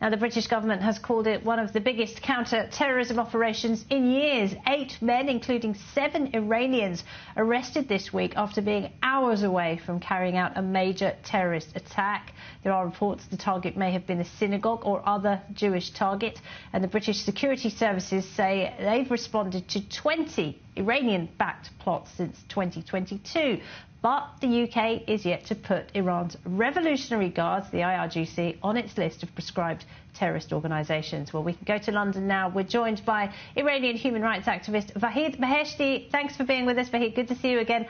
Now, the British government has called it one of the biggest counter-terrorism operations in years. 8 men, including 7 Iranians, arrested this week after being hours away from carrying out a major terrorist attack. There are reports the target may have been a synagogue or other Jewish target, and the British security services say they've responded to 20 Iranian-backed plots since 2022. But the UK is yet to put Iran's Revolutionary Guards, the IRGC, on its list of prescribed terrorist organisations. Well, we can go to London now. We're joined by Iranian human rights activist Wahid-Beheshti. Thanks for being with us, Wahid. Good to see you again.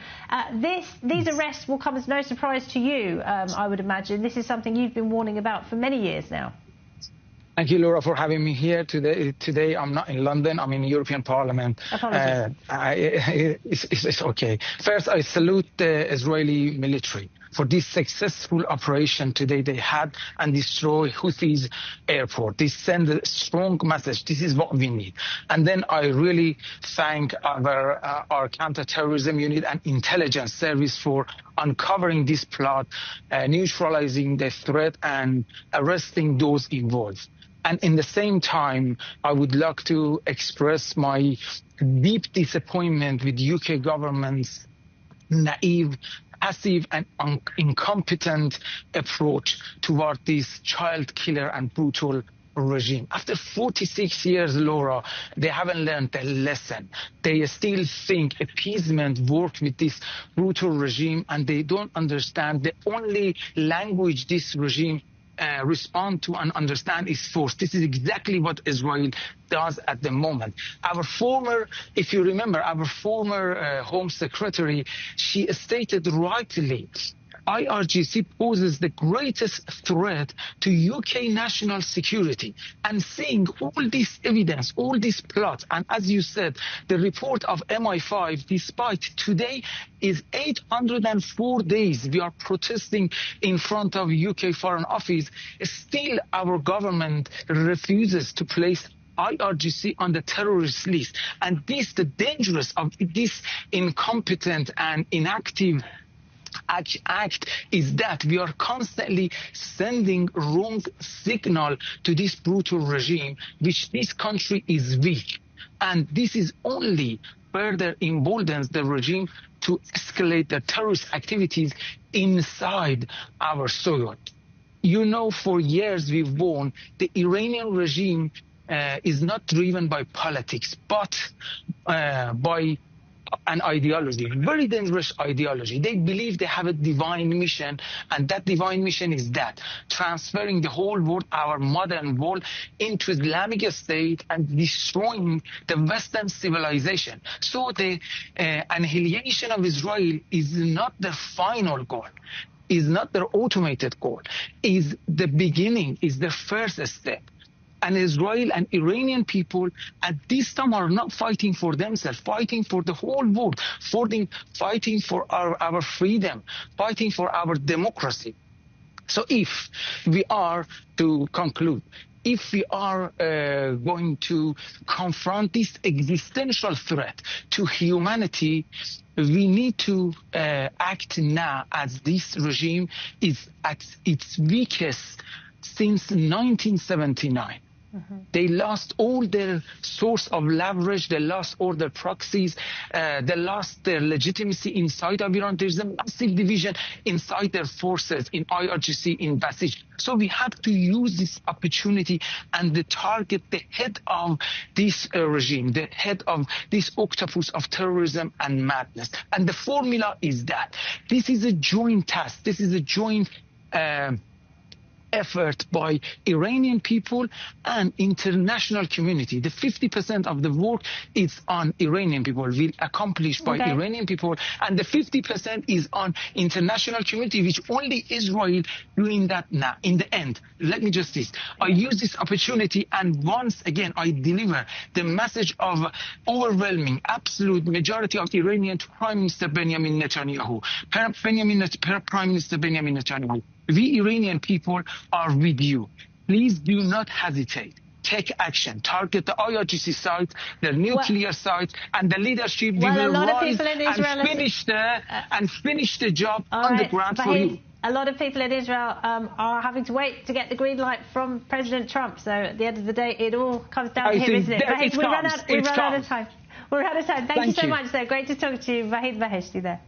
These arrests will come as no surprise to you, I would imagine. This is something you've been warning about for many years now. Thank you, Laura, for having me here today. Today, I'm not in London. I'm in the European Parliament. Apologies. It's okay. First, I salute the Israeli military for this successful operation today they had and destroy Houthis airport. They send a strong message. This is what we need. And then I really thank our counter-terrorism unit and intelligence service for uncovering this plot, neutralizing the threat and arresting those involved. And in the same time, I would like to express my deep disappointment with UK government's naive, passive and incompetent approach toward this child killer and brutal regime. After 46 years, Laura, they haven't learned the lesson. They still think appeasement works with this brutal regime, and they don't understand the only language this regime respond to and understand is force. This is exactly what Israel does at the moment. Our former, if you remember, our former Home Secretary, she stated rightly, IRGC poses the greatest threat to UK national security. And seeing all this evidence, all these plots, and as you said, the report of MI5, despite today is 804 days we are protesting in front of UK Foreign Office, still our government refuses to place IRGC on the terrorist list. And this, the dangerous of this incompetent and inactive act is that we are constantly sending wrong signal to this brutal regime, which this country is weak. And this is only further emboldens the regime to escalate the terrorist activities inside our soil. You know, for years we've warned the Iranian regime is not driven by politics, but by an ideology, very dangerous ideology. They believe they have a divine mission, and that divine mission is that transferring the whole world, our modern world, into Islamic State and destroying the Western civilization. So the annihilation of Israel is not the final goal, is not their automated goal, is the beginning, is the first step. And Israel and Iranian people at this time are not fighting for themselves, fighting for the whole world, fighting for our freedom, fighting for our democracy. So if we are to conclude, if we are going to confront this existential threat to humanity, we need to act now, as this regime is at its weakest since 1979. They lost all their source of leverage. They lost all their proxies. They lost their legitimacy inside of Iran. There's a massive division inside their forces, in IRGC, in Basij. So we have to use this opportunity and target the head of this regime, the head of this octopus of terrorism and madness. And the formula is that this is a joint task. This is a joint effort by Iranian people and international community. The 50% of the work is on Iranian people, will accomplished by Iranian people, and the 50% is on international community, which only Israel doing that now. In the end, let me just this. I use this opportunity and once again I deliver the message of overwhelming, absolute majority of Iranian to Prime Minister Beniamine Netanyahu. Prime Minister Beniamine Netanyahu. We Iranian people are with you. Please do not hesitate. Take action. Target the IRGC sites, the nuclear sites, and the leadership. We will rise and finish the job on the ground for you. a lot of people in Israel are having to wait to get the green light from President Trump. So at the end of the day, it all comes down to him, isn't it? Wahid, we run out of time. We're out of time. Thank you so much, though. Great to talk to you, Wahid Beheshti there.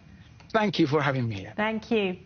Thank you for having me here. Thank you.